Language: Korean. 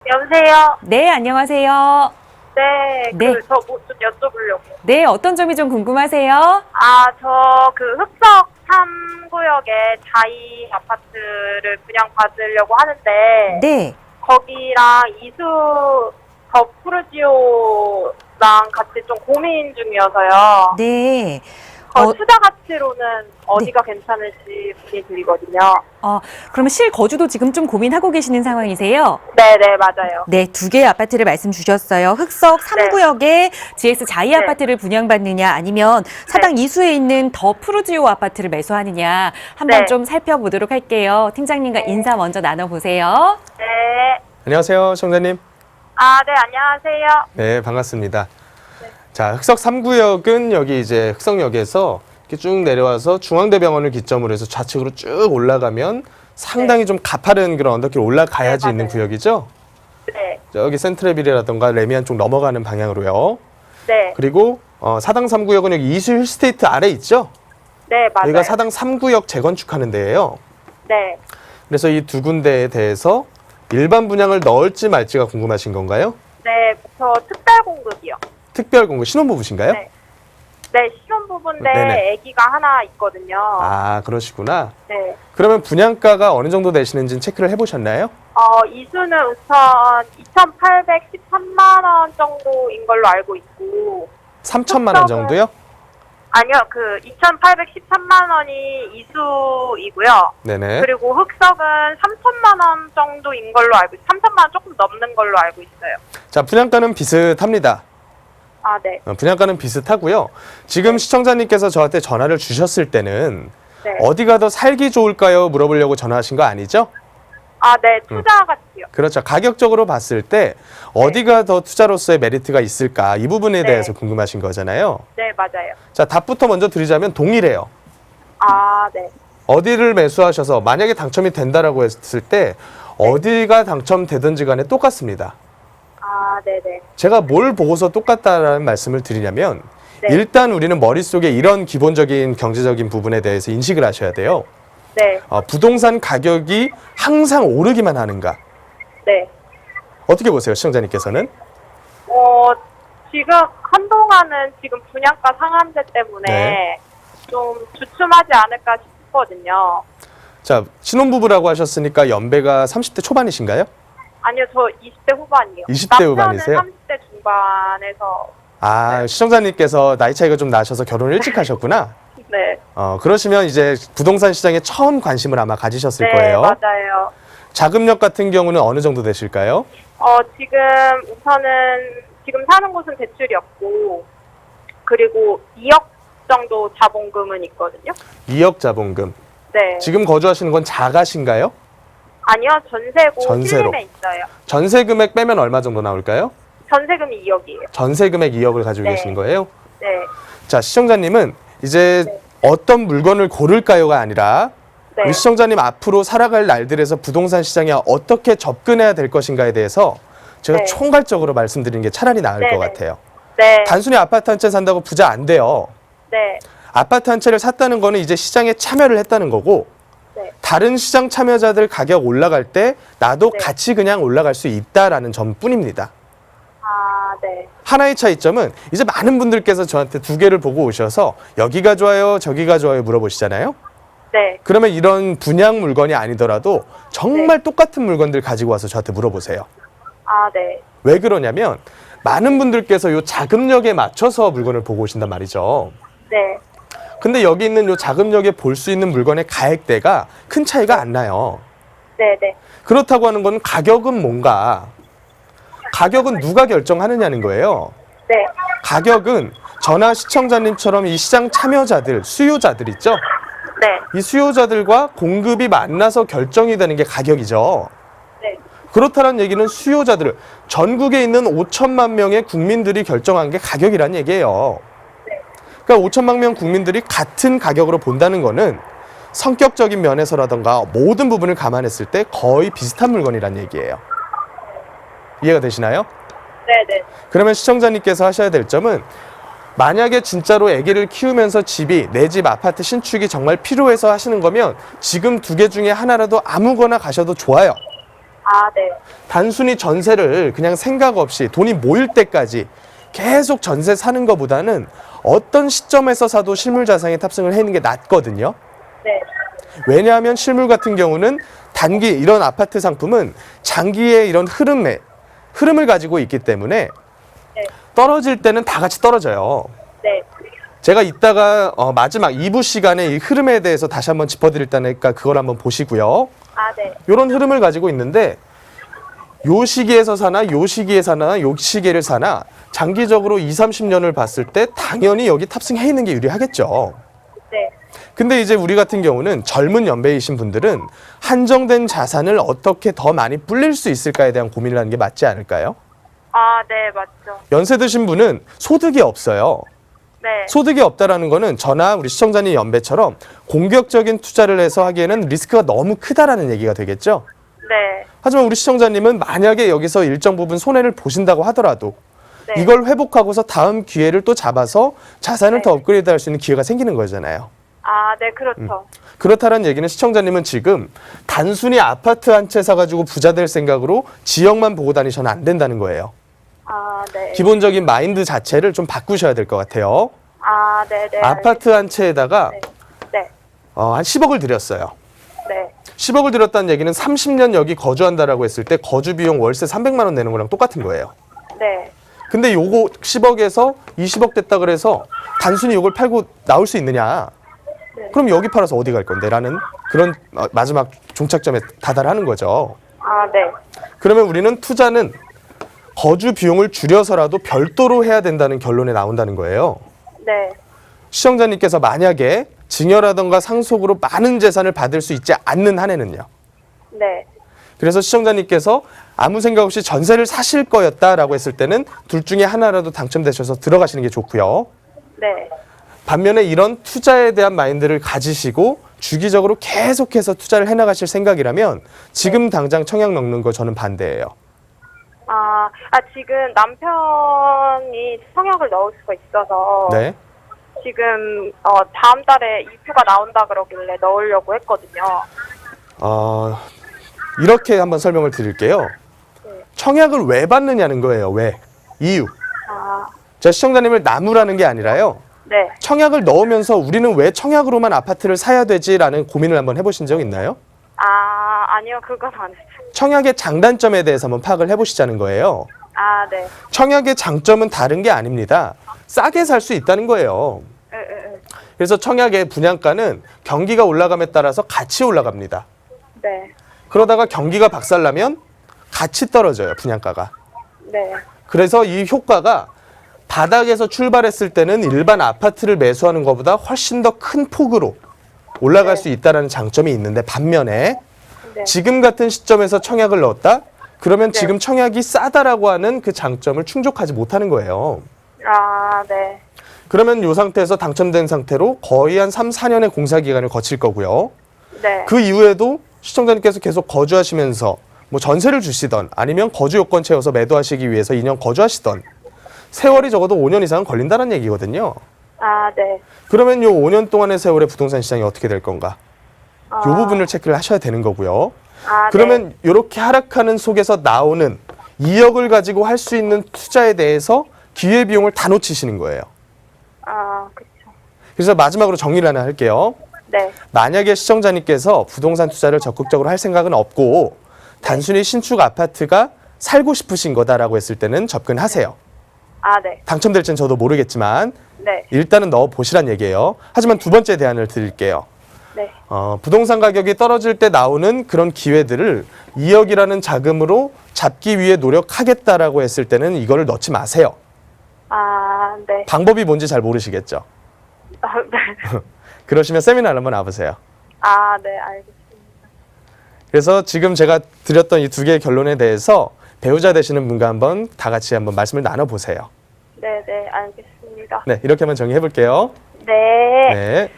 여보세요? 네, 안녕하세요. 네, 네. 저 뭐 좀 여쭤보려고. 네, 어떤 점이 좀 궁금하세요? 저 흑석 3구역에 자이 아파트를 분양받으려고 하는데, 네. 거기랑 이수 더 푸르지오랑 같이 좀 고민 중이어서요. 네. 투자 가치로는 어디가 괜찮을지 문의 드리거든요. 그러면 실거주도 지금 좀 고민하고 계시는 상황이세요? 네네, 맞아요. 네, 두 개의 아파트를 말씀 주셨어요. 흑석 3구역에 GS 자이 네. 아파트를 분양받느냐 아니면 사당 이수에 있는 더 푸르지오 아파트를 매수하느냐 한번 네. 좀 살펴보도록 할게요. 팀장님과 인사 먼저 나눠보세요. 네. 안녕하세요, 시청자님. 네, 안녕하세요. 네, 반갑습니다. 자, 흑석 3구역은 여기 이제 흑석역에서 이렇게 쭉 내려와서 중앙대병원을 기점으로 해서 좌측으로 쭉 올라가면 상당히 좀 가파른 그런 언덕길 올라가야지 네, 있는 맞아요. 구역이죠. 네. 여기 센트레빌이라던가 레미안 쪽 넘어가는 방향으로요. 네. 그리고 사당 3구역은 여기 이수 힐스테이트 아래 있죠. 네, 맞아요. 여기가 사당 3구역 재건축하는 데예요. 네. 그래서 이 두 군데에 대해서 일반 분양을 넣을지 말지가 궁금하신 건가요? 네, 저 특별 공급이요. 특별 공급 신혼부부신가요? 네. 네, 신혼부부인데 네네. 아기가 하나 있거든요. 그러시구나. 네. 그러면 분양가가 어느 정도 되시는지 체크를 해보셨나요? 이수는 우선 2,813만 원 정도인 걸로 알고 있고. 3천만 원 정도요? 아니요, 2,813만 원이 이수이고요. 네네. 그리고 흑석은 3천만 원 정도인 걸로 알고 있어요. 3천만 원 조금 넘는 걸로 알고 있어요. 자, 분양가는 비슷합니다. 네. 분양가는 비슷하고요. 지금 시청자님께서 저한테 전화를 주셨을 때는 네. 어디가 더 살기 좋을까요? 물어보려고 전화하신 거 아니죠? 네, 투자 가치요. 그렇죠. 가격적으로 봤을 때 어디가 더 투자로서의 메리트가 있을까? 이 부분에 네. 대해서 궁금하신 거잖아요. 네, 맞아요. 자, 답부터 먼저 드리자면 동일해요. 네. 어디를 매수하셔서 만약에 당첨이 된다라고 했을 때 어디가 당첨되든지 간에 똑같습니다. 네네. 제가 뭘 보고서 똑같다라는 말씀을 드리냐면 네. 일단 우리는 머릿속에 이런 기본적인 경제적인 부분에 대해서 인식을 하셔야 돼요. 네. 부동산 가격이 항상 오르기만 하는가? 네. 어떻게 보세요, 시청자님께서는? 지금 한동안은 지금 분양가 상한제 때문에 네. 좀 주춤하지 않을까 싶거든요. 자, 신혼부부라고 하셨으니까 연배가 30대 초반이신가요? 아니요, 저 20대 후반이요. 20대 후반이세요? 남편은 30대 중반에서. 시청자님께서 나이 차이가 좀 나셔서 결혼을 일찍 하셨구나. 네. 그러시면 이제 부동산 시장에 처음 관심을 아마 가지셨을 네, 거예요. 맞아요. 자금력 같은 경우는 어느 정도 되실까요? 지금 우선은 지금 사는 곳은 대출이 없고, 그리고 2억 정도 자본금은 있거든요. 2억 자본금. 네. 지금 거주하시는 건 자가신가요? 아니요, 전세고 전세로. 신림에 있어요. 전세 금액 빼면 얼마 정도 나올까요? 전세금이 2억이에요. 전세 금액 2억을 가지고 네. 계시는 거예요? 네. 자, 시청자님은 이제 네. 어떤 물건을 고를까요가 아니라 네. 우리 시청자님 앞으로 살아갈 날들에서 부동산 시장에 어떻게 접근해야 될 것인가에 대해서 제가 네. 총괄적으로 말씀드리는 게 차라리 나을 네, 것 네. 같아요. 네. 단순히 아파트 한 채 산다고 부자 안 돼요. 네. 아파트 한 채를 샀다는 거는 이제 시장에 참여를 했다는 거고 네. 다른 시장 참여자들 가격 올라갈 때 나도 네. 같이 그냥 올라갈 수 있다라는 점뿐입니다. 네. 하나의 차이점은 이제 많은 분들께서 저한테 두 개를 보고 오셔서 여기가 좋아요, 저기가 좋아요 물어보시잖아요. 네. 그러면 이런 분양 물건이 아니더라도 정말 똑같은 물건들 가지고 와서 저한테 물어보세요. 네. 왜 그러냐면 많은 분들께서 요 자금력에 맞춰서 물건을 보고 오신단 말이죠. 네. 근데 여기 있는 요 자금력에 볼 수 있는 물건의 가액대가 큰 차이가 안 나요. 네. 네. 그렇다고 하는 건 가격은 뭔가? 가격은 누가 결정하느냐는 거예요. 네. 가격은 저나 시청자님처럼 이 시장 참여자들, 수요자들 있죠? 네. 이 수요자들과 공급이 만나서 결정이 되는 게 가격이죠. 네. 그렇다는 얘기는 수요자들, 전국에 있는 5천만 명의 국민들이 결정한 게 가격이란 얘기예요. 그러니까 5천만 명 국민들이 같은 가격으로 본다는 거는 성격적인 면에서라던가 모든 부분을 감안했을 때 거의 비슷한 물건이란 얘기예요. 이해가 되시나요? 네네. 그러면 시청자님께서 하셔야 될 점은 만약에 진짜로 아기를 키우면서 집이 내 집 아파트 신축이 정말 필요해서 하시는 거면 지금 두 개 중에 하나라도 아무거나 가셔도 좋아요. 아, 네. 단순히 전세를 그냥 생각 없이 돈이 모일 때까지 계속 전세 사는 것보다는 어떤 시점에서 사도 실물 자산에 탑승을 해는 게 낫거든요. 네. 왜냐하면 실물 같은 경우는 단기 이런 아파트 상품은 장기의 이런 흐름을 가지고 있기 때문에 네. 떨어질 때는 다 같이 떨어져요. 네. 제가 이따가 마지막 2부 시간에 이 흐름에 대해서 다시 한번 짚어드릴 테니까 그걸 한번 보시고요. 아, 네. 이런 흐름을 가지고 있는데 요 시기에서 사나 요 시기에 사나 요 시기를 사나 장기적으로 20, 30년을 봤을 때 당연히 여기 탑승해 있는 게 유리하겠죠. 네. 근데 이제 우리 같은 경우는 젊은 연배이신 분들은 한정된 자산을 어떻게 더 많이 불릴 수 있을까에 대한 고민을 하는 게 맞지 않을까요? 아, 네, 맞죠. 연세 드신 분은 소득이 없어요. 네. 소득이 없다라는 거는 저나 우리 시청자님 연배처럼 공격적인 투자를 해서 하기에는 리스크가 너무 크다라는 얘기가 되겠죠. 네. 하지만 우리 시청자님은 만약에 여기서 일정 부분 손해를 보신다고 하더라도 네. 이걸 회복하고서 다음 기회를 또 잡아서 자산을 네. 더 업그레이드 할 수 있는 기회가 생기는 거잖아요. 아, 네, 그렇죠. 그렇다는 얘기는 시청자님은 지금 단순히 아파트 한 채 사가지고 부자 될 생각으로 지역만 보고 다니셔는 안 된다는 거예요. 아, 네. 기본적인 마인드 자체를 좀 바꾸셔야 될 것 같아요. 아, 네, 네. 아파트 한 채에다가 네. 네. 한 10억을 들였어요. 네. 10억을 들였다는 얘기는 30년 여기 거주한다라고 했을 때 거주 비용 월세 300만 원 내는 거랑 똑같은 거예요. 네. 근데 요거 10억에서 20억 됐다 그래서 단순히 요걸 팔고 나올 수 있느냐? 네. 그럼 여기 팔아서 어디 갈 건데? 라는 그런 마지막 종착점에 다다르는 거죠. 아, 네. 그러면 우리는 투자는 거주 비용을 줄여서라도 별도로 해야 된다는 결론에 나온다는 거예요. 네. 시청자님께서 만약에 증여라던가 상속으로 많은 재산을 받을 수 있지 않는 한에는요. 네. 그래서 시청자님께서 아무 생각 없이 전세를 사실 거였다라고 했을 때는 둘 중에 하나라도 당첨되셔서 들어가시는 게 좋고요. 네. 반면에 이런 투자에 대한 마인드를 가지시고 주기적으로 계속해서 투자를 해나가실 생각이라면 지금 당장 청약 넣는 거 저는 반대예요. 지금 남편이 청약을 넣을 수가 있어서 네. 지금 다음 달에 이표가 나온다 그러길래 넣으려고 했거든요. 이렇게 한번 설명을 드릴게요. 네. 청약을 왜 받느냐는 거예요. 왜? 이유. 아, 제 시청자님을 나무라는 게 아니라요. 네. 청약을 넣으면서 우리는 왜 청약으로만 아파트를 사야 되지라는 고민을 한번 해보신 적 있나요? 아니요, 그건 안 했어요. 청약의 장단점에 대해서 한번 파악을 해보시자는 거예요. 아, 네. 청약의 장점은 다른 게 아닙니다. 싸게 살 수 있다는 거예요. 그래서 청약의 분양가는 경기가 올라감에 따라서 같이 올라갑니다. 네. 그러다가 경기가 박살나면 같이 떨어져요, 분양가가. 네. 그래서 이 효과가 바닥에서 출발했을 때는 일반 아파트를 매수하는 것보다 훨씬 더 큰 폭으로 올라갈 네. 수 있다는 장점이 있는데 반면에 네. 지금 같은 시점에서 청약을 넣었다? 그러면 네. 지금 청약이 싸다라고 하는 그 장점을 충족하지 못하는 거예요. 아, 네. 그러면 이 상태에서 당첨된 상태로 거의 한 3, 4년의 공사 기간을 거칠 거고요. 네. 그 이후에도 시청자님께서 계속 거주하시면서 뭐 전세를 주시던 아니면 거주 요건 채워서 매도하시기 위해서 2년 거주하시던 세월이 적어도 5년 이상은 걸린다는 얘기거든요. 아, 네. 그러면 요 5년 동안의 세월의 부동산 시장이 어떻게 될 건가? 아, 요 부분을 체크를 하셔야 되는 거고요. 아, 그러면 이렇게 하락하는 속에서 나오는 2억을 가지고 할 수 있는 투자에 대해서 기회비용을 다 놓치시는 거예요. 그렇죠. 그래서 마지막으로 정리를 하나 할게요. 네. 만약에 시청자님께서 부동산 투자를 적극적으로 할 생각은 없고 단순히 신축 아파트가 살고 싶으신 거다라고 했을 때는 접근하세요. 아, 네. 당첨될지는 저도 모르겠지만 네. 일단은 넣어보시란 얘기예요. 하지만 두 번째 대안을 드릴게요. 네. 부동산 가격이 떨어질 때 나오는 그런 기회들을 2억이라는 자금으로 잡기 위해 노력하겠다라고 했을 때는 이거를 넣지 마세요. 아, 네. 방법이 뭔지 잘 모르시겠죠? 아, 네. 그러시면 세미나를 한번 와보세요. 아, 네. 알겠습니다. 그래서 지금 제가 드렸던 이 두 개의 결론에 대해서 배우자 되시는 분과 한번 다 같이 한번 말씀을 나눠보세요. 네, 네. 알겠습니다. 네, 이렇게 한번 정리해 볼게요. 네. 네.